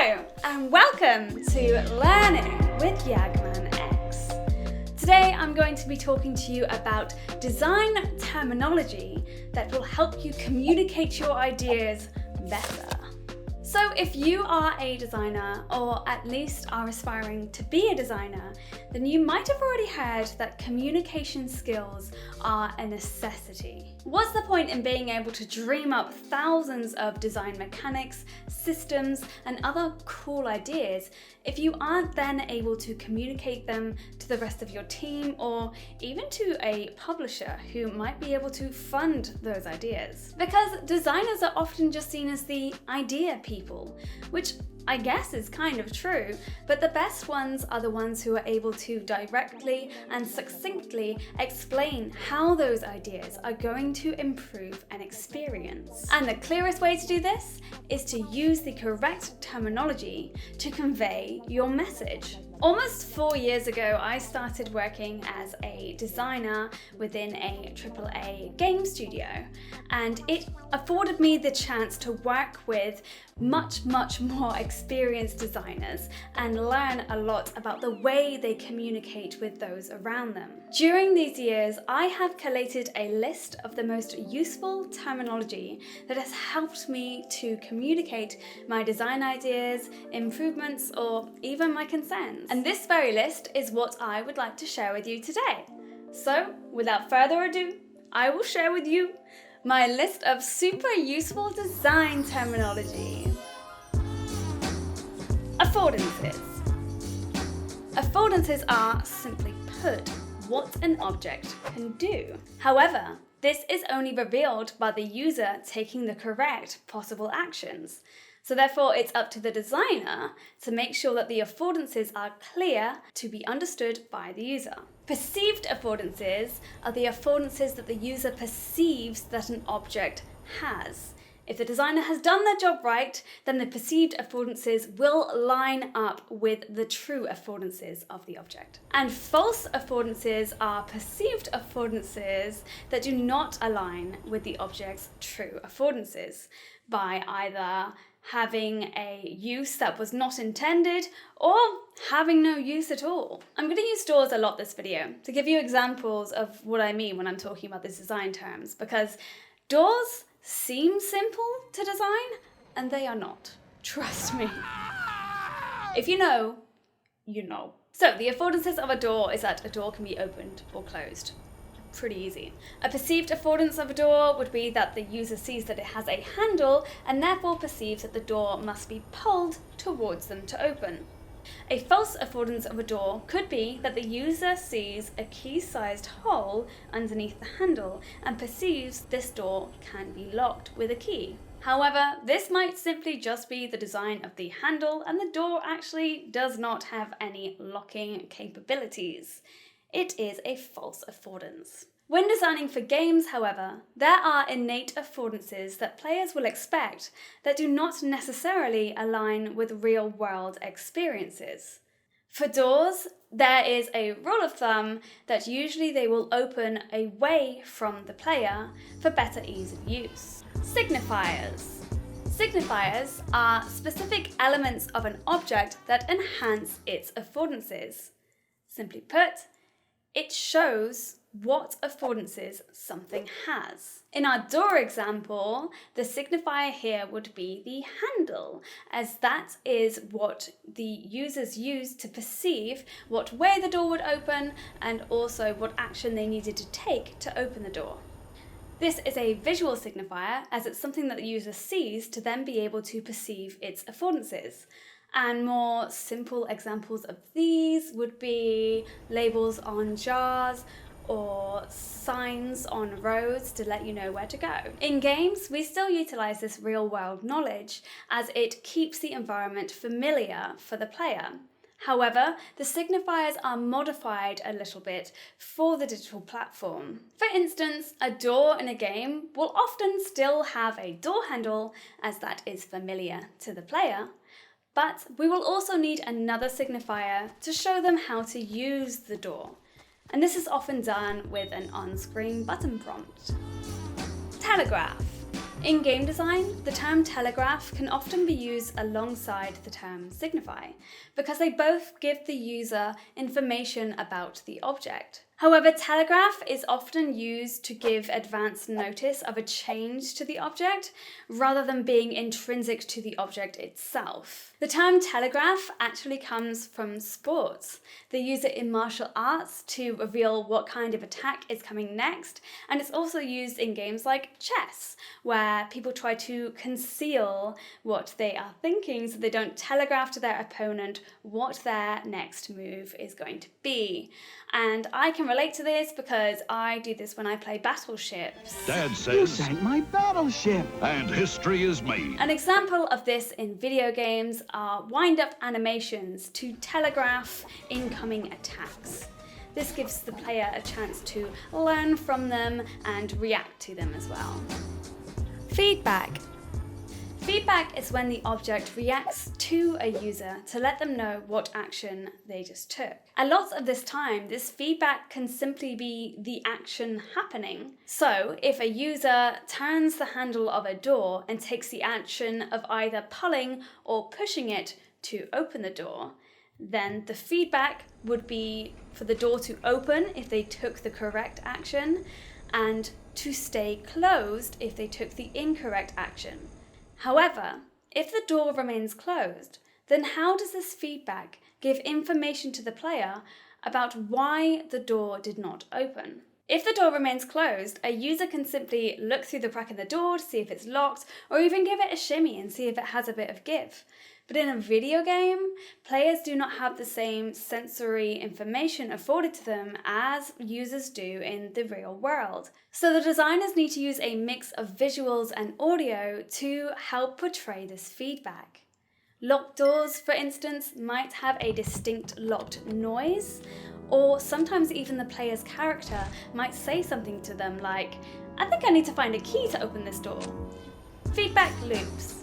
Hello and welcome to Learning with YagmanX. Today I'm going to be talking to you about design terminology that will help you communicate your ideas better. So if you are a designer, or at least are aspiring to be a designer, then you might have already heard that communication skills are a necessity. What's the point in being able to dream up thousands of design mechanics, systems, and other cool ideas if you aren't then able to communicate them to the rest of your team, or even to a publisher who might be able to fund those ideas? Because designers are often just seen as the idea people, which I guess is kind of true, but the best ones are the ones who are able to directly and succinctly explain how those ideas are going to improve an experience. And the clearest way to do this is to use the correct terminology to convey your message. Almost 4 years ago, I started working as a designer within a AAA game studio, and it afforded me the chance to work with much more experienced designers and learn a lot about the way they communicate with those around them. During these years, I have collated a list of the most useful terminology that has helped me to communicate my design ideas, improvements, or even my concerns. And this very list is what I would like to share with you today. So, without further ado, I will share with you my list of super useful design terminology. Affordances. Affordances are, simply put, what an object can do. However, this is only revealed by the user taking the correct possible actions. So therefore, it's up to the designer to make sure that the affordances are clear to be understood by the user. Perceived affordances are the affordances that the user perceives that an object has. If the designer has done their job right, then the perceived affordances will line up with the true affordances of the object. And false affordances are perceived affordances that do not align with the object's true affordances, by either having a use that was not intended, or having no use at all. I'm going to use doors a lot this video to give you examples of what I mean when I'm talking about these design terms, because doors seem simple to design, and they are not. Trust me. If you know, you know. So the affordances of a door is that a door can be opened or closed. Pretty easy. A perceived affordance of a door would be that the user sees that it has a handle and therefore perceives that the door must be pulled towards them to open. A false affordance of a door could be that the user sees a key-sized hole underneath the handle and perceives this door can be locked with a key. However, this might simply just be the design of the handle, and the door actually does not have any locking capabilities. It is a false affordance. When designing for games, however, there are innate affordances that players will expect that do not necessarily align with real-world experiences. For doors, there is a rule of thumb that usually they will open away from the player for better ease of use. Signifiers. Signifiers are specific elements of an object that enhance its affordances. Simply put, it shows what affordances something has. In our door example, the signifier here would be the handle, as that is what the users use to perceive what way the door would open and also what action they needed to take to open the door. This is a visual signifier, as it's something that the user sees to then be able to perceive its affordances. And more simple examples of these would be labels on jars or signs on roads to let you know where to go. In games, we still utilize this real-world knowledge as it keeps the environment familiar for the player. However, the signifiers are modified a little bit for the digital platform. For instance, a door in a game will often still have a door handle, as that is familiar to the player, but we will also need another signifier to show them how to use the door. And this is often done with an on-screen button prompt. Telegraph. In game design, the term telegraph can often be used alongside the term signify, because they both give the user information about the object. However, telegraph is often used to give advance notice of a change to the object, rather than being intrinsic to the object itself. The term telegraph actually comes from sports. They use it in martial arts to reveal what kind of attack is coming next, and it's also used in games like chess, where people try to conceal what they are thinking so they don't telegraph to their opponent what their next move is going to be. And I can relate to this because I do this when I play battleships. Dad says, "You sank my battleship!" and history is made. An example of this in video games are wind-up animations to telegraph incoming attacks. This gives the player a chance to learn from them and react to them as well. Feedback. Feedback is when the object reacts to a user to let them know what action they just took. A lot of this time, this feedback can simply be the action happening. So, if a user turns the handle of a door and takes the action of either pulling or pushing it to open the door, then the feedback would be for the door to open if they took the correct action, and to stay closed if they took the incorrect action. However, if the door remains closed, then how does this feedback give information to the player about why the door did not open? If the door remains closed, a user can simply look through the crack in the door to see if it's locked, or even give it a shimmy and see if it has a bit of give. But in a video game, players do not have the same sensory information afforded to them as users do in the real world. So the designers need to use a mix of visuals and audio to help portray this feedback. Locked doors, for instance, might have a distinct locked noise, or sometimes even the player's character might say something to them like, "I think I need to find a key to open this door." Feedback loops.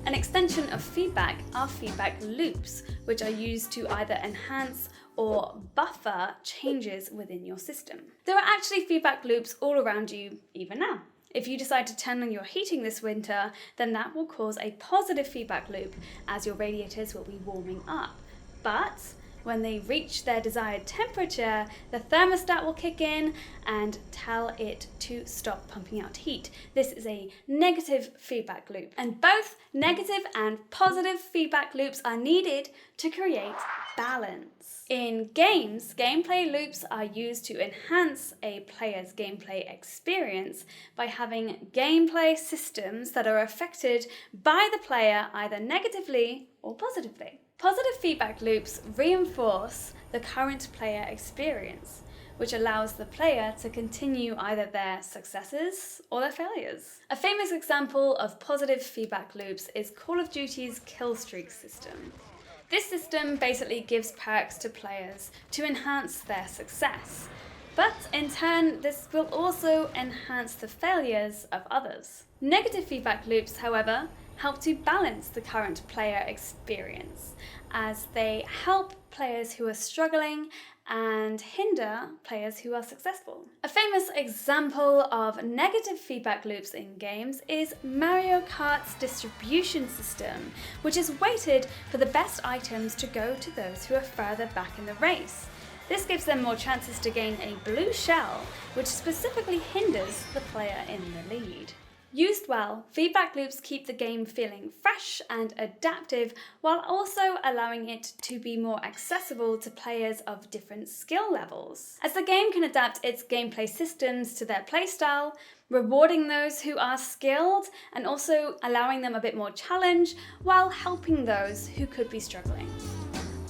An extension of feedback are feedback loops, which are used to either enhance or buffer changes within your system. There are actually feedback loops all around you even now. If you decide to turn on your heating this winter, then that will cause a positive feedback loop as your radiators will be warming up. But when they reach their desired temperature, the thermostat will kick in and tell it to stop pumping out heat. This is a negative feedback loop, and both negative and positive feedback loops are needed to create balance. In games, gameplay loops are used to enhance a player's gameplay experience by having gameplay systems that are affected by the player either negatively or positively. Positive feedback loops reinforce the current player experience, which allows the player to continue either their successes or their failures. A famous example of positive feedback loops is Call of Duty's kill streak system. This system basically gives perks to players to enhance their success, but in turn, this will also enhance the failures of others. Negative feedback loops, however, help to balance the current player experience, as they help players who are struggling and hinder players who are successful. A famous example of negative feedback loops in games is Mario Kart's distribution system, which is weighted for the best items to go to those who are further back in the race. This gives them more chances to gain a blue shell, which specifically hinders the player in the lead. Used well, feedback loops keep the game feeling fresh and adaptive while also allowing it to be more accessible to players of different skill levels, as the game can adapt its gameplay systems to their playstyle, rewarding those who are skilled and also allowing them a bit more challenge while helping those who could be struggling.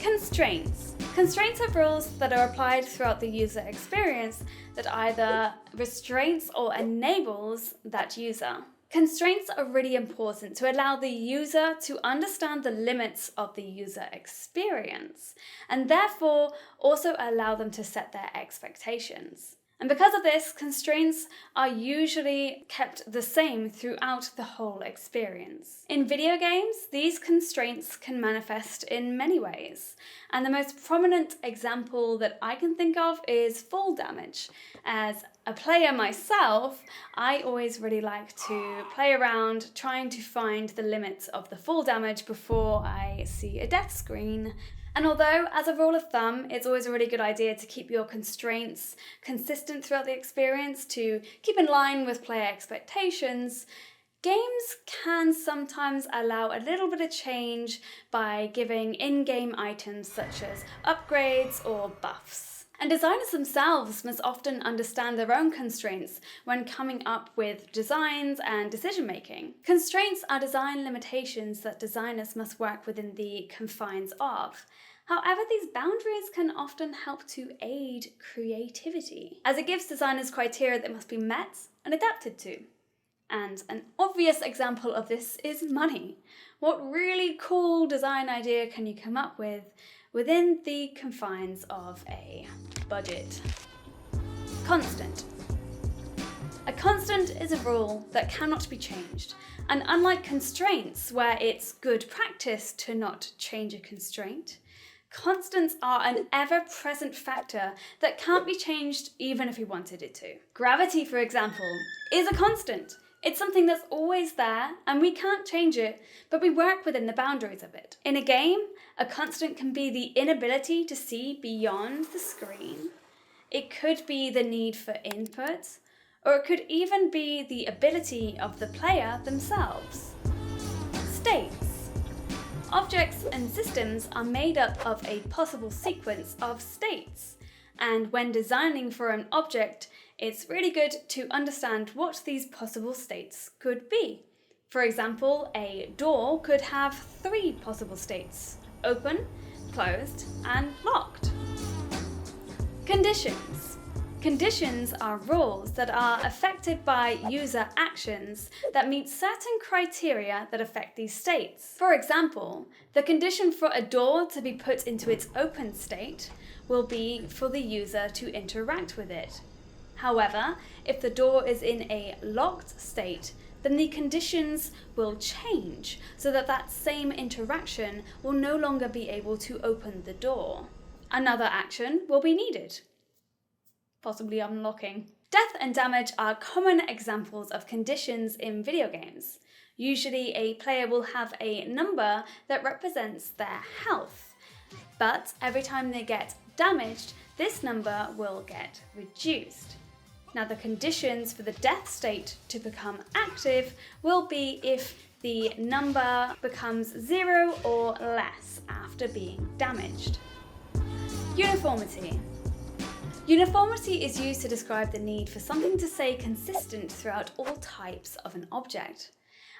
Constraints. Constraints are rules that are applied throughout the user experience that either restrains or enables that user. Constraints are really important to allow the user to understand the limits of the user experience, and therefore also allow them to set their expectations. And because of this, constraints are usually kept the same throughout the whole experience. In video games, these constraints can manifest in many ways. And the most prominent example that I can think of is fall damage. As a player myself, I always really like to play around trying to find the limits of the fall damage before I see a death screen. And although, as a rule of thumb, it's always a really good idea to keep your constraints consistent throughout the experience, to keep in line with player expectations, games can sometimes allow a little bit of change by giving in-game items such as upgrades or buffs. And designers themselves must often understand their own constraints when coming up with designs and decision-making. Constraints are design limitations that designers must work within the confines of. However, these boundaries can often help to aid creativity, as it gives designers criteria that must be met and adapted to. And an obvious example of this is money. What really cool design idea can you come up with within the confines of a budget? Constant. A constant is a rule that cannot be changed, and unlike constraints where it's good practice to not change a constraint, constants are an ever-present factor that can't be changed even if we wanted it to. Gravity, for example, is a constant. It's something that's always there and we can't change it, but we work within the boundaries of it. In a game, a constant can be the inability to see beyond the screen. It could be the need for input, or it could even be the ability of the player themselves. States. Objects and systems are made up of a possible sequence of states, and when designing for an object, it's really good to understand what these possible states could be. For example, a door could have 3 possible states: open, closed, and locked. Conditions. Conditions are rules that are affected by user actions that meet certain criteria that affect these states. For example, the condition for a door to be put into its open state will be for the user to interact with it. However, if the door is in a locked state, then the conditions will change so that that same interaction will no longer be able to open the door. Another action will be needed, possibly unlocking. Death and damage are common examples of conditions in video games. Usually a player will have a number that represents their health, but every time they get damaged, this number will get reduced. Now, the conditions for the death state to become active will be if the number becomes 0 or less after being damaged. Uniformity. Uniformity is used to describe the need for something to stay consistent throughout all types of an object.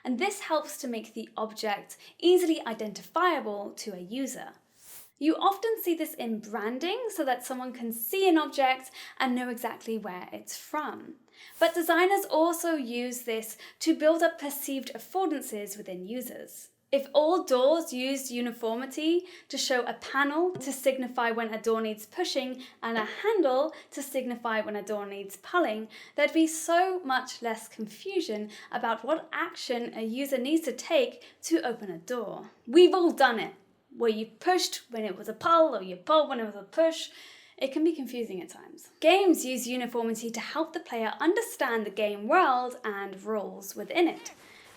And this helps to make the object easily identifiable to a user. You often see this in branding so that someone can see an object and know exactly where it's from. But designers also use this to build up perceived affordances within users. If all doors used uniformity to show a panel to signify when a door needs pushing and a handle to signify when a door needs pulling, there'd be so much less confusion about what action a user needs to take to open a door. We've all done it, where you pushed when it was a pull or you pulled when it was a push. It can be confusing at times. Games use uniformity to help the player understand the game world and rules within it.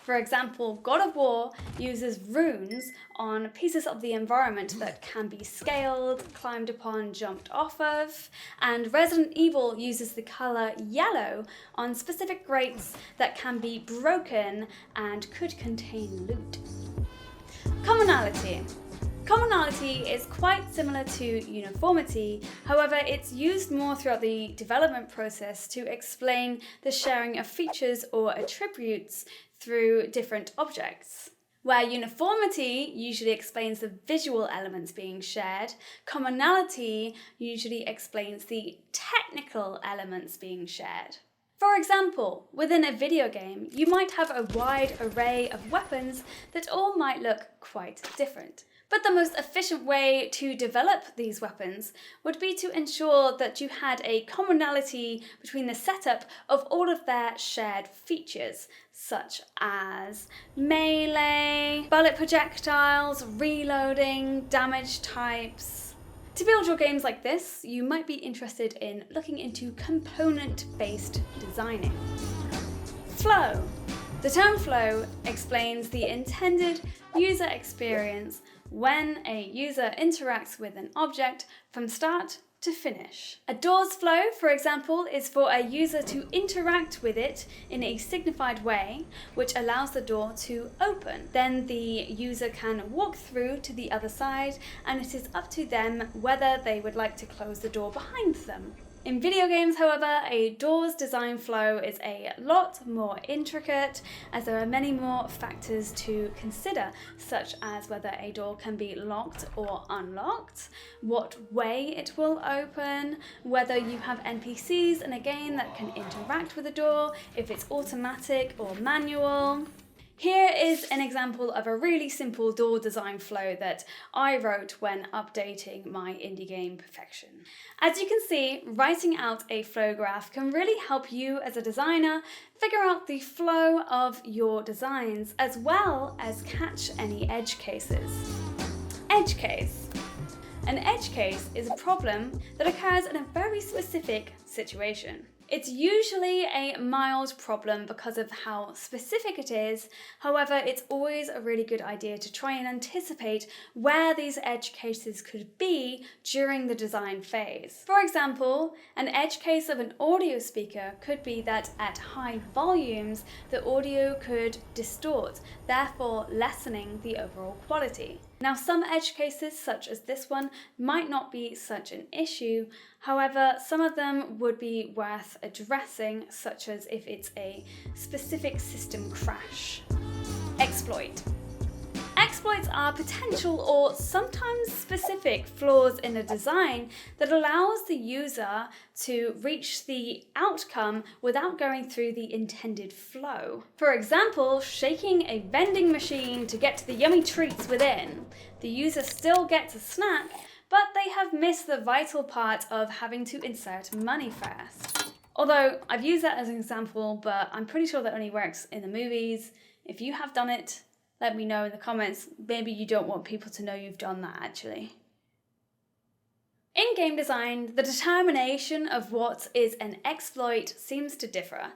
For example, God of War uses runes on pieces of the environment that can be scaled, climbed upon, jumped off of, and Resident Evil uses the colour yellow on specific grates that can be broken and could contain loot. Commonality. Commonality is quite similar to uniformity, however it's used more throughout the development process to explain the sharing of features or attributes through different objects. Where uniformity usually explains the visual elements being shared, commonality usually explains the technical elements being shared. For example, within a video game, you might have a wide array of weapons that all might look quite different. But the most efficient way to develop these weapons would be to ensure that you had a commonality between the setup of all of their shared features, such as melee, bullet projectiles, reloading, damage types. To build your games like this, you might be interested in looking into component-based designing. Flow. The term flow explains the intended user experience when a user interacts with an object from start to finish. A door's flow, for example, is for a user to interact with it in a signified way, which allows the door to open. Then the user can walk through to the other side, and it is up to them whether they would like to close the door behind them. In video games, however, a door's design flow is a lot more intricate, as there are many more factors to consider, such as whether a door can be locked or unlocked, what way it will open, whether you have NPCs in a game that can interact with the door, if it's automatic or manual. Here is an example of a really simple door design flow that I wrote when updating my indie game Perfection. As you can see, writing out a flow graph can really help you as a designer figure out the flow of your designs, as well as catch any edge cases. Edge case. An edge case is a problem that occurs in a very specific situation. It's usually a mild problem because of how specific it is. However, it's always a really good idea to try and anticipate where these edge cases could be during the design phase. For example, an edge case of an audio speaker could be that at high volumes, the audio could distort, therefore lessening the overall quality. Now, some edge cases, such as this one, might not be such an issue. However, some of them would be worth addressing, such as if it's a specific system crash. Exploit. Exploits are potential or sometimes specific flaws in a design that allows the user to reach the outcome without going through the intended flow. For example, shaking a vending machine to get to the yummy treats within. The user still gets a snack, but they have missed the vital part of having to insert money first. Although I've used that as an example, but I'm pretty sure that only works in the movies. If you have done it, let me know in the comments. Maybe you don't want people to know you've done that actually. In game design, the determination of what is an exploit seems to differ.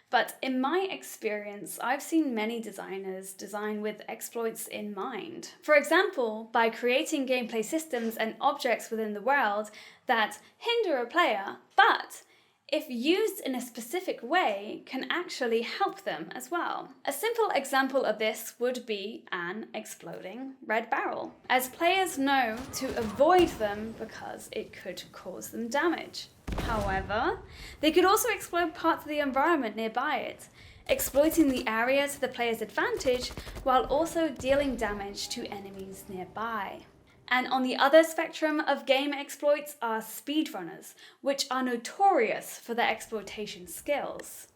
But in my experience, I've seen many designers design with exploits in mind. For example, by creating gameplay systems and objects within the world that hinder a player, but if used in a specific way, can actually help them as well. A simple example of this would be an exploding red barrel, as players know to avoid them because it could cause them damage. However, they could also explode parts of the environment nearby it, exploiting the area to the player's advantage while also dealing damage to enemies nearby. And on the other spectrum of game exploits are speedrunners, which are notorious for their exploitation skills.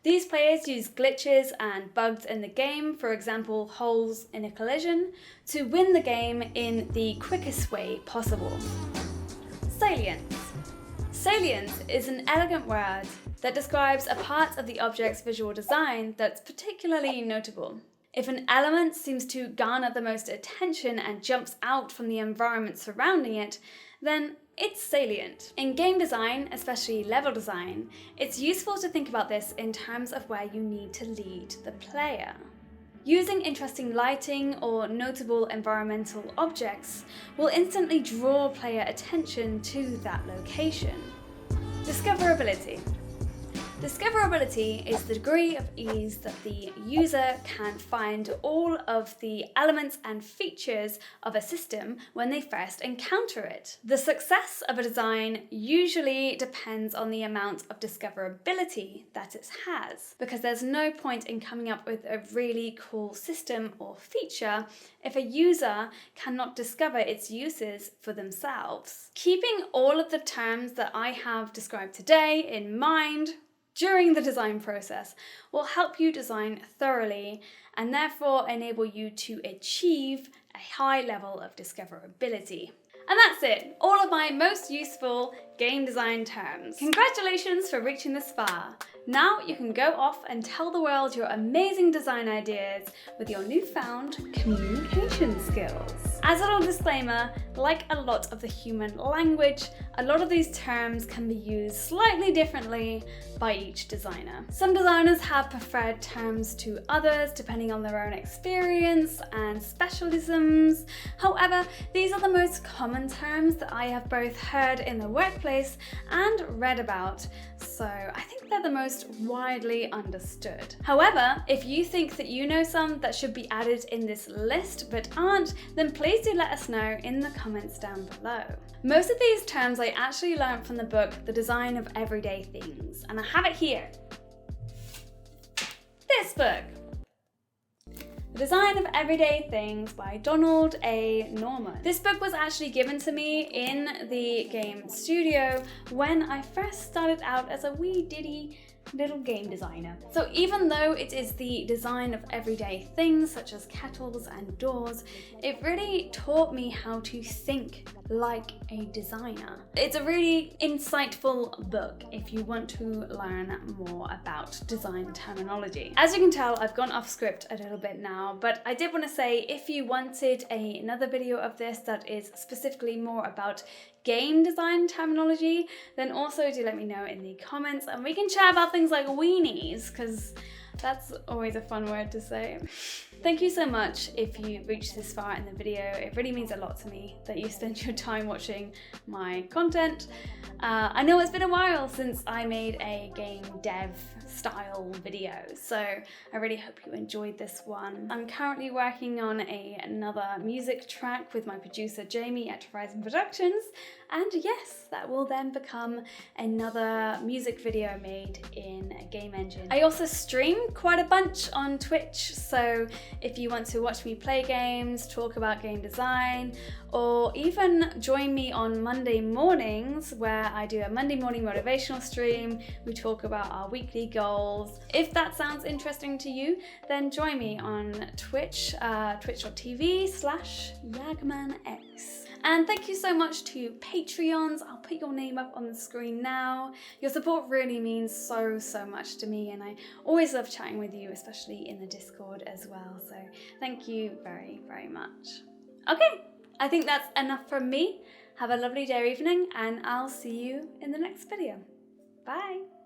These players use glitches and bugs in the game, for example holes in a collision, to win the game in the quickest way possible. Salience. Salience is an elegant word that describes a part of the object's visual design that's particularly notable. If an element seems to garner the most attention and jumps out from the environment surrounding it, then it's salient. In game design, especially level design, it's useful to think about this in terms of where you need to lead the player. Using interesting lighting or notable environmental objects will instantly draw player attention to that location. Discoverability. Discoverability is the degree of ease that the user can find all of the elements and features of a system when they first encounter it. The success of a design usually depends on the amount of discoverability that it has, because there's no point in coming up with a really cool system or feature if a user cannot discover its uses for themselves. Keeping all of the terms that I have described today in mind during the design process will help you design thoroughly and therefore enable you to achieve a high level of discoverability. And that's it, all of my most useful game design terms. Congratulations for reaching this far. Now you can go off and tell the world your amazing design ideas with your newfound communication skills. As a little disclaimer, like a lot of the human language, a lot of these terms can be used slightly differently by each designer. Some designers have preferred terms to others depending on their own experience and specialisms. However, these are the most common terms that I have both heard in the workplace and read about, so I think they're the most widely understood. However, if you think that you know some that should be added in this list but aren't, then please do let us know in the comments down below. Most of these terms I actually learned from the book The Design of Everyday Things, and I have it here. This book. The Design of Everyday Things by Donald A. Norman. This book was actually given to me in the game studio when I first started out as a wee ditty little game designer. So even though it is the design of everyday things such as kettles and doors, it really taught me how to think like a designer. It's a really insightful book if you want to learn more about design terminology. As you can tell, I've gone off script a little bit now, but I did want to say if you wanted another video of this that is specifically more about game design terminology, then also do let me know in the comments and we can chat about things like weenies, because that's always a fun word to say. Thank you so much if you reached this far in the video. It really means a lot to me that you spent your time watching my content. I know it's been a while since I made a game dev style video, so I really hope you enjoyed this one. I'm currently working on another music track with my producer Jamie at Horizon Productions, and yes, that will then become another music video made in a game engine. I also stream quite a bunch on Twitch, so if you want to watch me play games, talk about game design, or even join me on Monday mornings where I do a Monday morning motivational stream, we talk about our weekly goals. If that sounds interesting to you, then join me on Twitch, twitch.tv/YagmanX. And thank you so much to Patreons. I'll put your name up on the screen now. Your support really means so much to me, and I always love chatting with you, especially in the Discord as well. So thank you very much. Okay, I think that's enough from me. Have a lovely day or evening, and I'll see you in the next video. Bye.